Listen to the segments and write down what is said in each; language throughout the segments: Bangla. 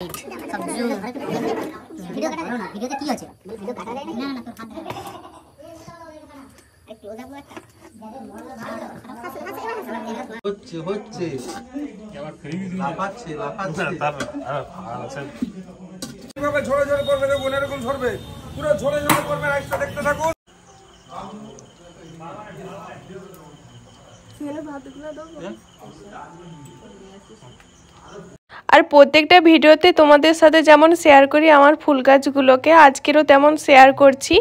सब वीडियो करो ना वीडियो কি আছে वीडियो কাটা যায় না না তোর হাত ধরে এক ক্লোজ আপ হচ্ছে হচ্ছে এবার ফ্রিজ লাফাচ্ছে তার আছে কিভাবে ঝরে ঝরে করবে দেখুন এরকম ঝরবে পুরো ঝরে ঝরে করবে রাইসটা দেখতে থাকুন ছেলে ভাতগুলো দাও আর প্রত্যেকটা ভিডিওতে তোমাদের সাথে যেমন শেয়ার করি আমার ফুল গাছগুলোকে আজকেরও তেমন শেয়ার করছি।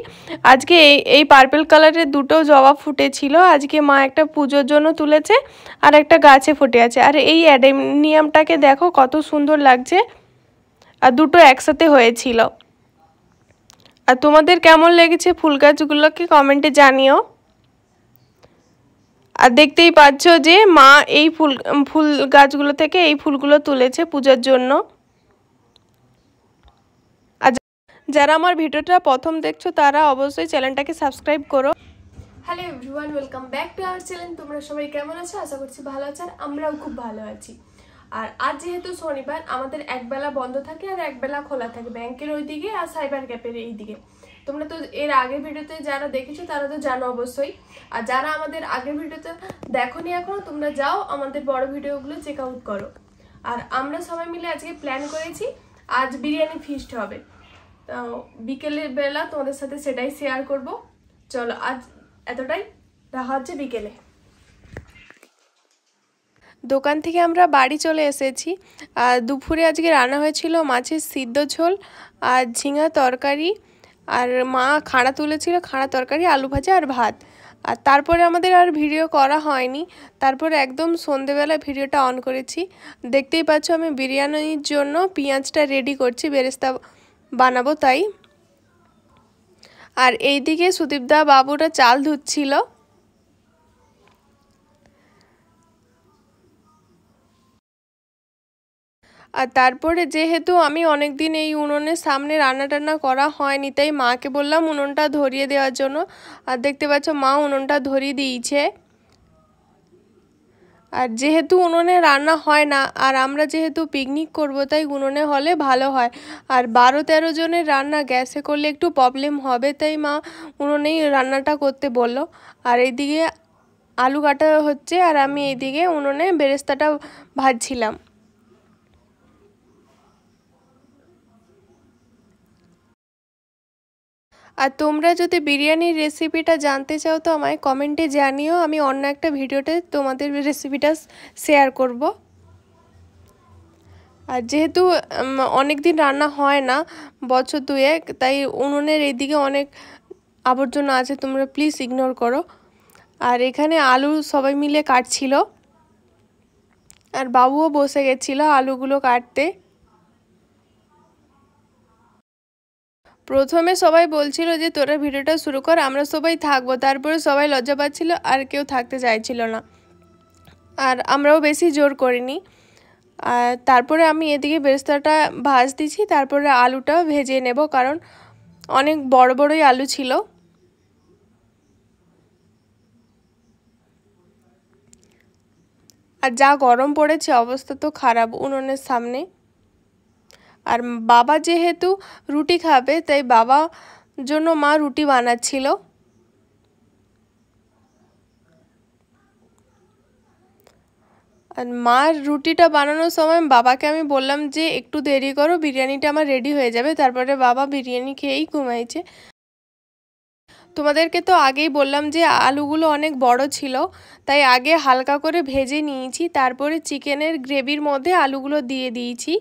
আজকে এই পার্পল কালারের দুটো জবা ফুটেছিল, আজকে মা একটা পুজোর জন্য তুলেছে আর একটা গাছে ফুটে আছে। আর এই অ্যাডেনিয়ামটাকে দেখো কত সুন্দর লাগছে, আর দুটো একসাথে হয়েছিল। আর তোমাদের কেমন লেগেছে ফুল গাছগুলোকে কমেন্টে জানিও। আর দেখতেই পাচ্ছ যে মা এই ফুল গাছগুলো থেকে এই ফুলগুলো তুলেছে পূজার জন্য। আর যারা আমার ভিডিওটা প্রথম দেখছো তারা অবশ্যই চ্যানেলটাকে সাবস্ক্রাইব করো। Hello everyone, welcome back to our channel. তোমরা সবাই কেমন আছো? আশা করছি ভালো আছো, আর আমরাও খুব ভালো আছি। আর আজ যেহেতু শনিবার, আমাদের একবেলা বন্ধ থাকে আর একবেলা খোলা থাকে, ব্যাংকের ওই দিকে আর সাইবার ক্যাফের এই দিকে। তোমরা তো এর আগের ভিডিওতে যারা দেখেছো তারা তো জানো অবশ্যই, আর যারা আমাদের আগের ভিডিওতে দেখোনি এখনো তোমরা যাও আমাদের বড় ভিডিওগুলো চেক আউট করো। আর আমরা সবাই মিলে আজকে প্ল্যান করেছি আজ বিরিয়ানি ফিস্ট হবে, তো বিকেলের বেলা তোমাদের সাথে সেটাই শেয়ার করব। চলো আজ এতটাই, দেখা হচ্ছে বিকেলে। দোকান থেকে আমরা বাড়ি চলে এসেছি। আর দুপুরে আজকে রান্না হয়েছিল মাছের সিদ্ধ ঝোল আর ঝিঙা তরকারি, আর মা খাড়া তুলেছিল, খাড়া তরকারি, আলু ভাজা আর ভাত। আর তারপরে আমাদের আর ভিডিও করা হয়নি, তারপরে একদম সন্ধেবেলা ভিডিওটা অন করেছি। দেখতেই পাচ্ছ আমি বিরিয়ানির জন্য পেঁয়াজটা রেডি করছি, বেরেস্তা বানাবো তাই। আর এইদিকে সুদীপদা বাবুরা চাল ধুচ্ছিল। আর তারপরে যেহেতু আমি অনেক দিন এই উনুনের সামনে রান্না টান্না করা হয়নি, তাই মাকে বললাম উনুনটা ধরিয়ে দেওয়ার জন্য। আর দেখতে পাচ্ছ মা উনুনটা ধরিয়ে দিয়েছে। আর যেহেতু উনুনে রান্না হয় না, আর আমরা যেহেতু পিকনিক করব তাই উনুনে হলে ভালো হয়। আর 12-13 জনের রান্না গ্যাসে করলে একটু প্রবলেম হবে, তাই মা উনুনেই রান্নাটা করতে বলল। আর এইদিকে আলু কাটা হচ্ছে আর আমি এইদিকে উনুনে বেরেস্তাটা ভাজছিলাম। আর তোমরা যদি বিরিয়ানির রেসিপিটা জানতে চাও তো আমায় কমেন্টে জানিও, আমি অন্য একটা ভিডিওতে তোমাদের রেসিপিটা শেয়ার করব। আর যেহেতু অনেক দিন রান্না হয় না, বছর দুয়েক, তাই উনুনের এইদিকে অনেক আবর্জনা আছে, তোমরা প্লিজ ইগনোর করো। আর এখানে আলু সবাই মিলে কাটছিল, আর বাবুও বসে গেছিলো আলুগুলো কাটতে। প্রথমে সবাই বলছিল যে তোরা ভিডিওটা শুরু কর, আমরা সবাই থাকবো, তারপরে সবাই লজ্জা পাচ্ছিল আর কেউ থাকতে চাইছিল না, আর আমরাও বেশি জোর করিনি। আর তারপরে আমি এদিকে বেরেস্তাটা ভাজ দিচ্ছি, তারপরে আলুটা ভেজে নেব, কারণ অনেক বড় বড়ই আলু ছিল। আর যা গরম পড়েছে অবস্থা তো খারাপ উনুনের সামনে। আর বাবা যেহেতু রুটি খাবে তাই বাবা জন্য মা রুটি বানাচ্ছিল। আর মার রুটিটা বানানোর সময় বাবাকে আমি বললাম যে একটু দেরি করো, বিরিয়ানিটা আমার রেডি হয়ে যাবে। তারপরে বাবা বিরিয়ানি খেয়েই ঘুমাইছে। তোমাদেরকে তো আগেই বললাম যে আলুগুলো অনেক বড় ছিল, তাই আগে হালকা করে ভেজে নিয়েছি, তারপরে চিকেনের গ্রেভির মধ্যে আলুগুলো দিয়ে দিয়েছি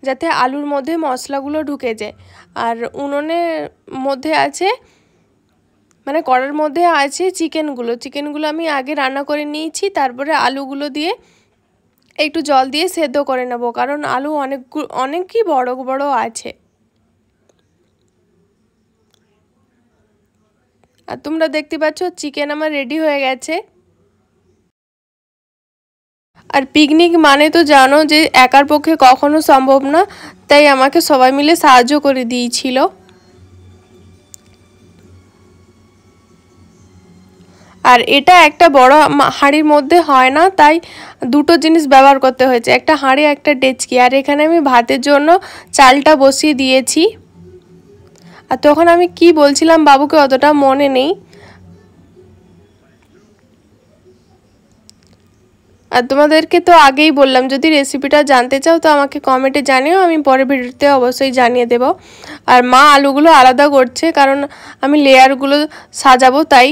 যাতে আলুর মধ্যে মশলাগুলো ঢুকে যায়। আর উনুনের মধ্যে আছে, মানে কড়ার মধ্যে আছে চিকেনগুলো আমি আগে রান্না করে নিয়েছি, তারপরে আলুগুলো দিয়ে একটু জল দিয়ে সেদ্ধ করে নেব, কারণ আলু অনেকই বড় বড় আছে। আর তোমরা দেখতে পাচ্ছ চিকেন আমার রেডি হয়ে গেছে। আর পিকনিক মানে তো জানো যে একার পক্ষে কখনো সম্ভব না, তাই আমাকে সবাই মিলে সাহায্য করে দিয়েছিল। আর এটা একটা বড় হাঁড়ির মধ্যে হয় না, তাই দুটো জিনিস ব্যবহার করতে হয়েছে, একটা হাঁড়ি একটা ডেচকি। আর এখানে আমি ভাতের জন্য চালটা বসিয়ে দিয়েছি। আর তখন আমি কি বলছিলাম বাবুকে অতটা মনে নেই। আর তোমাদেরকে তো আগেই বললাম, যদি রেসিপিটা জানতে চাও তো আমাকে কমেন্টে জানিও, আমি পরের ভিডিওতে অবশ্যই জানিয়ে দেব। আর মা আলুগুলো আলাদা করছে, কারণ আমি লেয়ারগুলো সাজাবো তাই।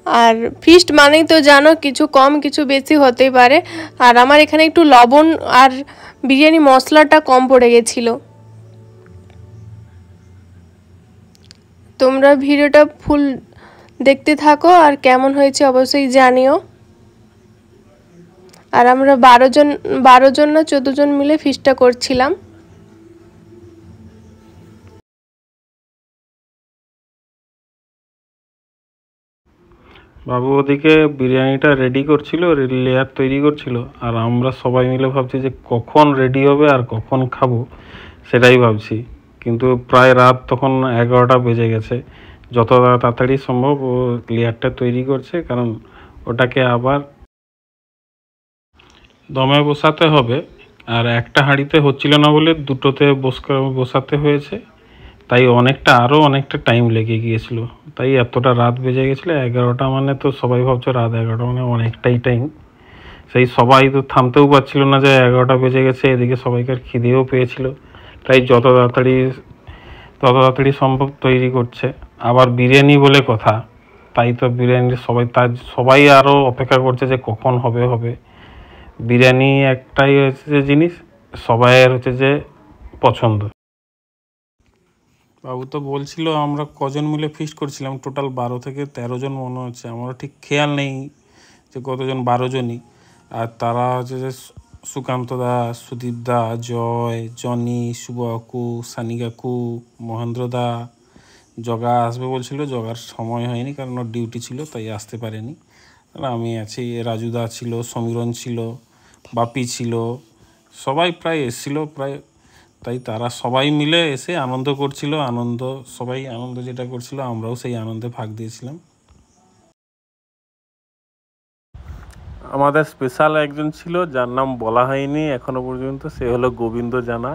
আর ফিস্ট মানেই তো জানো কিছু কম কিছু বেশি হতেই পারে। আর আমার এখানে একটু লবণ আর বিরিয়ানি মশলাটা কম পড়ে গেছিলো। তোমরা ভিডিওটা ফুল দেখতে থাকো আর কেমন হয়েছে অবশ্যই জানিও। আর আমরা 12 জন না 14 জন মিলে ফিস্টটা করছিলাম। বাবু ওদিকে বিরিয়ানিটা রেডি করছিল, লেয়ার তৈরি করছিল, আর আমরা সবাই মিলে ভাবছি যে কখন রেডি হবে আর কখন খাবো সেটাই ভাবছি। কিন্তু প্রায় রাত তখন 11টা বেজে গেছে। যত তাড়াতাড়ি সম্ভব ও লেয়ারটা তৈরি করছে, কারণ ওটাকে আবার দমে বসাতে হবে। আর একটা হাঁড়িতে হচ্ছিল না বলে দুটোতে বসাতে হয়েছে, তাই আরও অনেকটা টাইম লেগে গিয়েছিল। তাই এতটা রাত বেজে গেছিলো। 11টা মানে তো সবাই ভাবছো রাত 11টা মানে অনেকটাই টাইম। সেই সবাই তো থামতেও পারছিল না যে 11টা বেজে গেছে, এদিকে সবাইকার খিদেও পেয়েছিল। তাই যত তাড়াতাড়ি সম্ভব তৈরি করছে। আবার বিরিয়ানি বলে কথা, তাই তো বিরিয়ানি সবাই আরও অপেক্ষা করছে যে কখন হবে। বিরিয়ানি একটাই হচ্ছে যে জিনিস সবাইয়ের হচ্ছে যে পছন্দ। বাবু তো বলছিল আমরা কজন মিলে ফিস্ট করছিলাম, টোটাল 12 থেকে 13 জন মনে হচ্ছে, আমার ঠিক খেয়াল নেই যে কতজন, 12 জনই। আর তারা হচ্ছে যে সুকান্ত দা, সুদীপ দা, জয়, জনি, শুভ কাকু, সানি কাকু, মহেন্দ্র দা, জগা আসবে বলছিল, জগার সময় হয়নি কারণ ওর ডিউটি ছিল তাই আসতে পারেনি। আর আমি আছি, রাজুদা ছিল, সমীরণ ছিল, বাপি ছিল, সবাই প্রায় এসেছিল প্রায়। তাই তারা সবাই মিলে এসে আনন্দ করছিল, সবাই আনন্দ যেটা করছিল আমরাও সেই আনন্দে ভাগ দিয়েছিলাম। আমাদের স্পেশাল একজন ছিল যার নাম বলা হয়নি এখনো পর্যন্ত, সে হলো গোবিন্দ জানা।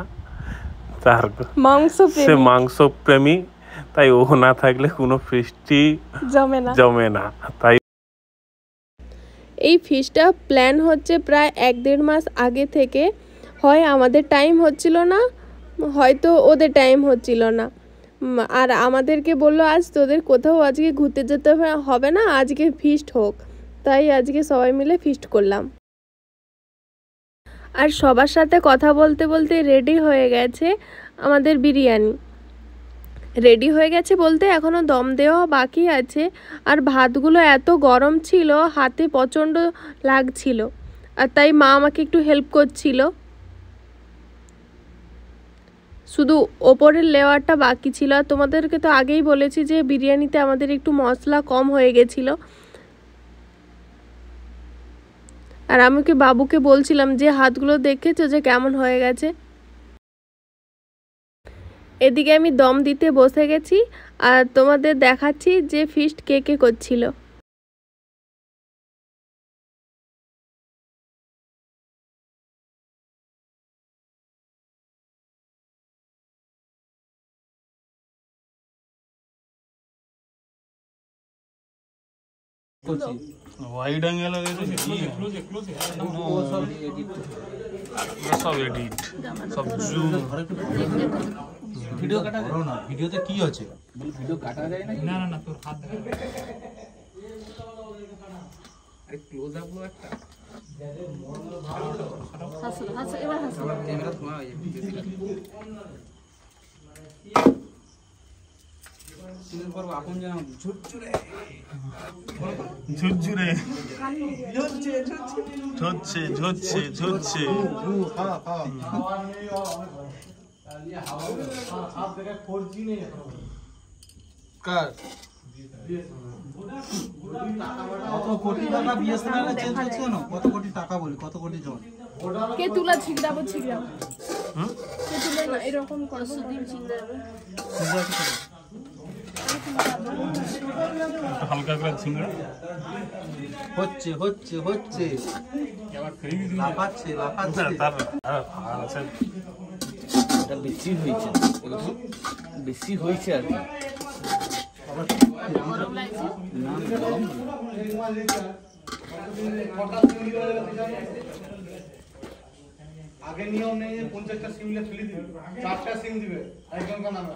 সে মাংস প্রেমী, তাই ও না থাকলে কোনো ফিস্টই জমে না। তাই এই ফিস্টটা প্ল্যান হচ্ছে প্রায় 1-1.5 মাস আগে থেকে। হয় আমাদের টাইম হচ্ছিল না, হয়তো ওদের টাইম হচ্ছিল না। আর আমাদেরকে বললো আজ তোদের কোথাও আজকে ঘুরতে যেতে হবে না, আজকে ফিস্ট হোক। তাই আজকে সবাই মিলে ফিস্ট করলাম। আর সবার সাথে কথা বলতে বলতে রেডি হয়ে গেছে আমাদের বিরিয়ানি। রেডি হয়ে গেছে বলতে এখনও দম দেওয়া বাকি আছে। আর ভাতগুলো এত গরম ছিল, হাতে প্রচণ্ড লাগছিল। আর তাই মা আমাকে একটু হেল্প করছিল। শুধু ওপরের লেয়ারটা বাকি ছিল। আর তোমাদেরকে তো আগেই বলেছি যে বিরিয়ানিতে আমাদের একটু মশলা কম হয়ে গেছিলো। আর আমি বাবুকে বলছিলাম যে হাতগুলো দেখেছো যে কেমন হয়ে গেছে। এদিকে আমি দম দিতে বসে গেছি আর তোমাদের দেখাচ্ছি যে ফিস্ট কে কে করছিল। वाइड एंगल सब एडिट सब जूम ভিডিও কাটা যায় না, ভিডিওতে কি আছে ভিডিও কাটা যায় না, না না তোর হাত দেখা আরে ক্লোজ আপ লো একটা হাসো এবার হাসো ক্যামেরা তোমার এই ভিডিও সিজন পর আপন জানা ঝুরঝুরে ঝুরঝুরে ঝুরছে ঝুরছে ঝুরছে হ্যাঁ কত কোটি টাকা বিএসএনএল এ চেঞ্জ হচ্ছে না, কত কোটি টাকা বলি, কত কোটি জন কে তুলা ছিগড়াবো কে তুলে না এরকম করছো দিন ছিগড়াবে হালকা করে সিঙ্গাড়া হচ্ছে হচ্ছে হচ্ছে লাফাচ্ছে লাফাচ্ছে এটা বেশি হয়েছে, বেশি হয়েছে আর কি। আগে নিয়ম নেই যে 50টা সিম তুলে দিবে, 4টা সিম দিবে একজন নামে